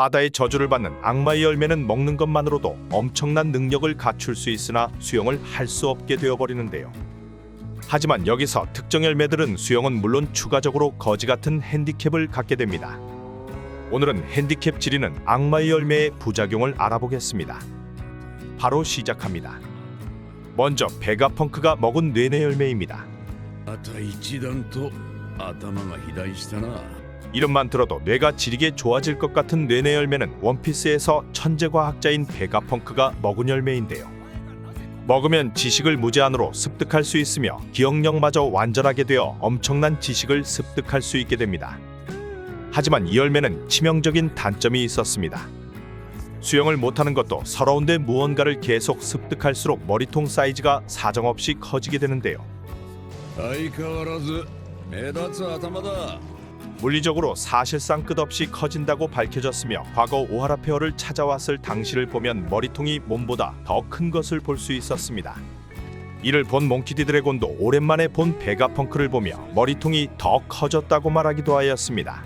바다의 저주를 받는 악마의 열매는 먹는 것만으로도 엄청난 능력을 갖출 수 있으나 수용을 할 수 없게 되어버리는데요. 하지만 여기서 특정 열매들은 수용은 물론 추가적으로 거지 같은 핸디캡을 갖게 됩니다. 오늘은 핸디캡 지리는 악마의 열매의 부작용을 알아보겠습니다. 바로 시작합니다. 먼저 베가펑크가 먹은 뇌내 열매입니다. あた一段と頭が肥大したな。 이름만 들어도 뇌가 지리게 좋아질 것 같은 뇌내 열매는 원피스에서 천재과학자인 베가펑크가 먹은 열매인데요. 먹으면 지식을 무제한으로 습득할 수 있으며 기억력마저 완전하게 되어 엄청난 지식을 습득할 수 있게 됩니다. 하지만 이 열매는 치명적인 단점이 있었습니다. 수영을 못하는 것도 서러운데 무언가를 계속 습득할수록 머리통 사이즈가 사정없이 커지게 되는데요. 相変わらず目立つ頭だ。 물리적으로 사실상 끝없이 커진다고 밝혀졌으며 과거 오하라 페어를 찾아왔을 당시를 보면 머리통이 몸보다 더 큰 것을 볼 수 있었습니다. 이를 본 몽키디 드래곤도 오랜만에 본 베가펑크를 보며 머리통이 더 커졌다고 말하기도 하였습니다.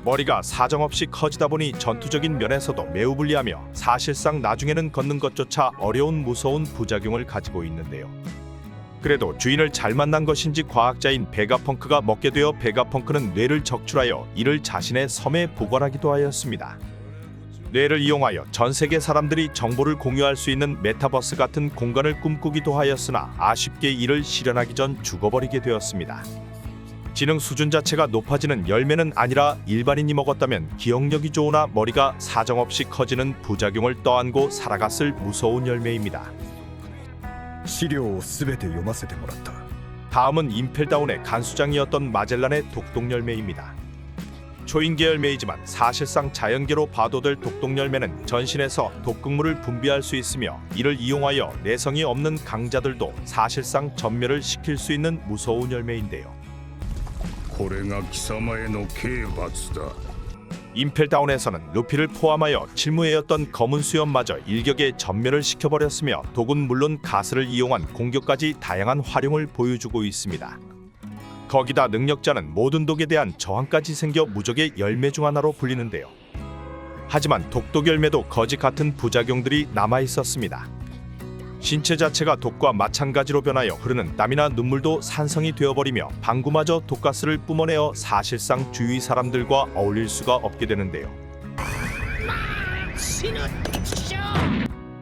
머리가 사정없이 커지다 보니 전투적인 면에서도 매우 불리하며 사실상 나중에는 걷는 것조차 어려운 무서운 부작용을 가지고 있는데요. 그래도 주인을 잘 만난 것인지 과학자인 베가펑크가 먹게 되어 베가펑크는 뇌를 적출하여 이를 자신의 섬에 보관하기도 하였습니다. 뇌를 이용하여 전 세계 사람들이 정보를 공유할 수 있는 메타버스 같은 공간을 꿈꾸기도 하였으나 아쉽게 이를 실현하기 전 죽어버리게 되었습니다. 지능 수준 자체가 높아지는 열매는 아니라 일반인이 먹었다면 기억력이 좋으나 머리가 사정없이 커지는 부작용을 떠안고 살아갔을 무서운 열매입니다. 資料をすべて読ませてもらった。 다음은 임펠다운의 간수장이었던 마젤란의 독독 열매입니다. 초인계 열매이지만 사실상 자연계로 봐도 될 독독 열매는 전신에서 독극물을 분비할 수 있으며 이를 이용하여 내성이 없는 강자들도 사실상 전멸을 시킬 수 있는 무서운 열매인데요. これが貴様への刑罰だ。 임펠다운에서는 루피를 포함하여 칠무회였던 검은 수염마저 일격에 전멸을 시켜버렸으며 독은 물론 가스를 이용한 공격까지 다양한 활용을 보여주고 있습니다. 거기다 능력자는 모든 독에 대한 저항까지 생겨 무적의 열매 중 하나로 불리는데요. 하지만 독독 열매도 거지 같은 부작용들이 남아있었습니다. 신체 자체가 독과 마찬가지로 변하여 흐르는 땀이나 눈물도 산성이 되어버리며 방구마저 독가스를 뿜어내어 사실상 주위 사람들과 어울릴 수가 없게 되는데요.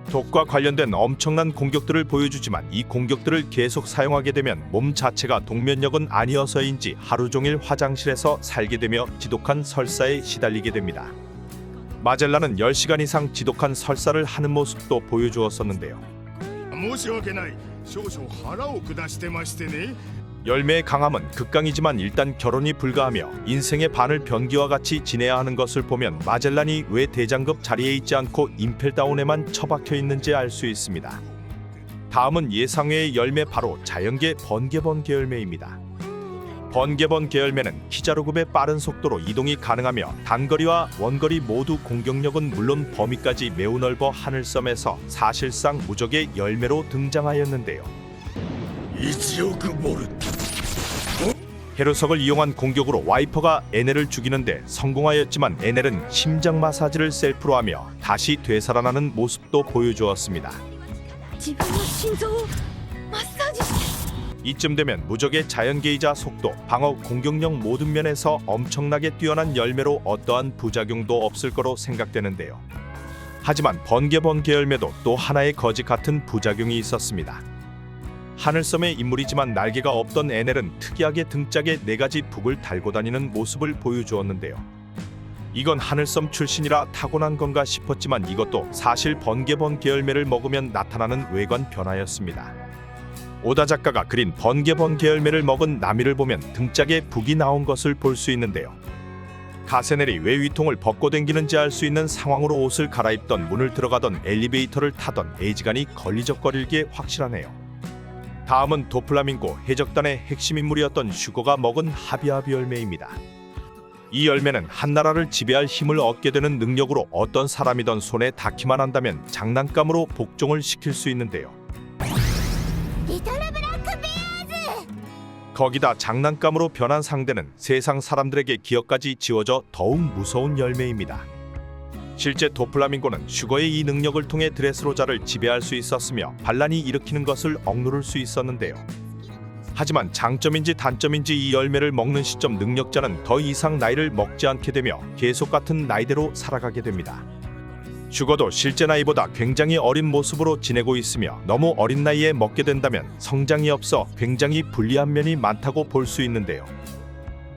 독과 관련된 엄청난 공격들을 보여주지만 이 공격들을 계속 사용하게 되면 몸 자체가 독면역은 아니어서인지 하루 종일 화장실에서 살게 되며 지독한 설사에 시달리게 됩니다. 마젤란은 10시간 이상 지독한 설사를 하는 모습도 보여주었었는데요. 申し訳ない。少々腹を下してましてね。 열매의 강함은 극강이지만 일단 결혼이 불가하며 인생의 반을 변기와 같이 지내야 하는 것을 보면 마젤란이 왜 대장급 자리에 있지 않고 임펠다운에만 처박혀 있는지 알 수 있습니다. 다음은 예상외의 열매 바로 자연계 번개번 계열매입니다. 번개번 계열매는 키자루급의 빠른 속도로 이동이 가능하며 단거리와 원거리 모두 공격력은 물론 범위까지 매우 넓어 하늘섬에서 사실상 무적의 열매로 등장하였는데요. 1億ボルト。 헤르석을 이용한 공격으로 와이퍼가 에넬을 죽이는데 성공하였지만 에넬은 심장 마사지를 셀프로 하며 다시 되살아나는 모습도 보여주었습니다. 自分の心臓をマッサージして 이쯤 되면 무적의 자연계이자 속도, 방어, 공격력 모든 면에서 엄청나게 뛰어난 열매로 어떠한 부작용도 없을 거로 생각되는데요. 하지만 번개번 계열매도 또 하나의 거지 같은 부작용이 있었습니다. 하늘섬의 인물이지만 날개가 없던 에넬은 특이하게 등짝에 4가지 북을 달고 다니는 모습을 보여주었는데요. 이건 하늘섬 출신이라 타고난 건가 싶었지만 이것도 사실 번개번 계열매를 먹으면 나타나는 외관 변화였습니다. 오다 작가가 그린 번개번 계열매를 먹은 나미를 보면 등짝에 북이 나온 것을 볼 수 있는데요. 가세넬이 왜 위통을 벗고 댕기는지 알 수 있는 상황으로 옷을 갈아입던 문을 들어가던 엘리베이터를 타던 에이지간이 걸리적거리게 확실하네요. 다음은 도플라밍고 해적단의 핵심 인물이었던 슈거가 먹은 하비하비 열매입니다. 이 열매는 한 나라를 지배할 힘을 얻게 되는 능력으로 어떤 사람이든 손에 닿기만 한다면 장난감으로 복종을 시킬 수 있는데요. リトルブラックベアーズ 거기다 장난감으로 변한 상대는 세상 사람들에게 기억까지 지워져 더욱 무서운 열매입니다. 실제 도플라밍고는 슈거의 이 능력을 통해 드레스로자를 지배할 수 있었으며 반란이 일으키는 것을 억누를 수 있었는데요. 하지만 장점인지 단점인지 이 열매를 먹는 시점 능력자는 더 이상 나이를 먹지 않게 되며 계속 같은 나이대로 살아가게 됩니다. 슈거도 실제 나이보다 굉장히 어린 모습으로 지내고 있으며 너무 어린 나이에 먹게 된다면 성장이 없어 굉장히 불리한 면이 많다고 볼 수 있는데요.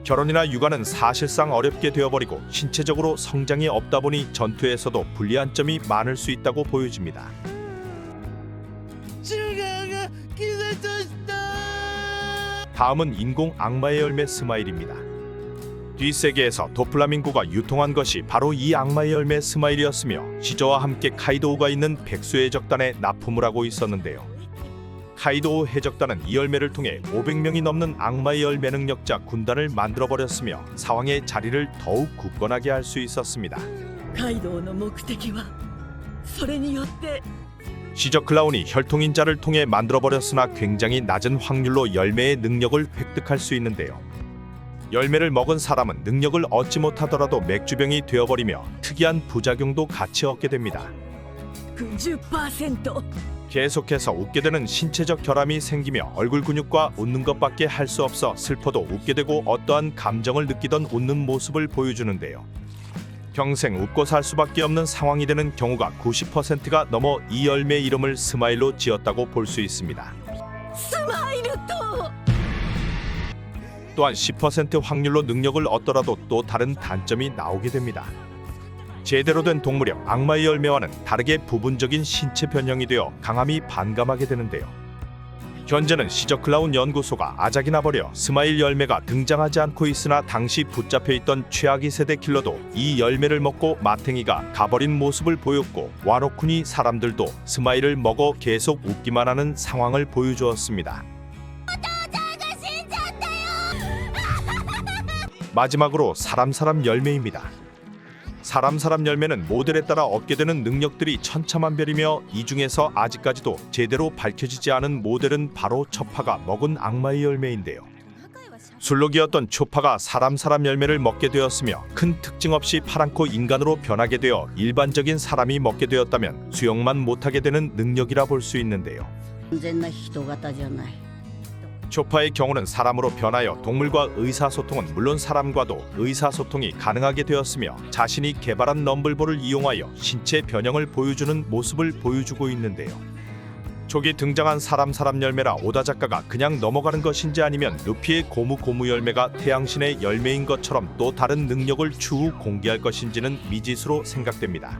결혼이나 육아는 사실상 어렵게 되어버리고 신체적으로 성장이 없다 보니 전투에서도 불리한 점이 많을 수 있다고 보여집니다. 다음은 인공 악마의 열매 스마일입니다. 뒷세계에서 도플라밍고가 유통한 것이 바로 이 악마의 열매 스마일이었으며 시저와 함께 카이도우가 있는 백수의 해적단에 납품을 하고 있었는데요. 카이도우 해적단은 이 열매를 통해 500명이 넘는 악마의 열매 능력자 군단을 만들어버렸으며 상황의 자리를 더욱 굳건하게 할 수 있었습니다. カイドウの目的はそれによって 시저 클라운이 혈통인자를 통해 만들어버렸으나 굉장히 낮은 확률로 열매의 능력을 획득할 수 있는데요. 열매를 먹은 사람은 능력을 얻지 못하더라도 맥주병이 되어버리며 특이한 부작용도 같이 얻게 됩니다. 10% 계속해서 웃게 되는 신체적 결함이 생기며 얼굴 근육과 웃는 것밖에 할 수 없어 슬퍼도 웃게 되고 어떠한 감정을 느끼던 웃는 모습을 보여주는데요. 평생 웃고 살 수밖에 없는 상황이 되는 경우가 90%가 넘어 이 열매의 이름을 스마일로 지었다고 볼 수 있습니다. スマイルと 또한 10% 확률로 능력을 얻더라도 또 다른 단점이 나오게 됩니다. 제대로 된 동물형 악마의 열매와는 다르게 부분적인 신체 변형이 되어 강함이 반감하게 되는데요. 현재는 시저 클라운 연구소가 아작이 나버려 스마일 열매가 등장하지 않고 있으나 당시 붙잡혀 있던 최악의 세대 킬러도 이 열매를 먹고 마탱이가 가버린 모습을 보였고 와노쿠니 사람들도 스마일을 먹어 계속 웃기만 하는 상황을 보여주었습니다. 마지막으로 사람 열매입니다. 사람 열매는 모델에 따라 얻게 되는 능력들이 천차만별이며 이 중에서 아직까지도 제대로 밝혀지지 않은 모델은 바로 초파가 먹은 악마의 열매인데요. 술록이었던 초파가 사람 열매를 먹게 되었으며 큰 특징 없이 파랑코 인간으로 변하게 되어 일반적인 사람이 먹게 되었다면 수영만 못하게 되는 능력이라 볼 수 있는데요. 完全な人型じゃない。 초파의 경우는 사람으로 변하여 동물과 의사소통은 물론 사람과도 의사소통이 가능하게 되었으며 자신이 개발한 럼블볼을 이용하여 신체 변형을 보여주는 모습을 보여주고 있는데요. 초기 등장한 사람 열매라 오다 작가가 그냥 넘어가는 것인지 아니면 루피의 고무 열매가 태양신의 열매인 것처럼 또 다른 능력을 추후 공개할 것인지는 미지수로 생각됩니다.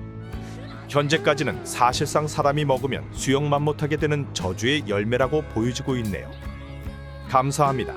현재까지는 사실상 사람이 먹으면 수영만 못하게 되는 저주의 열매라고 보여지고 있네요. 감사합니다.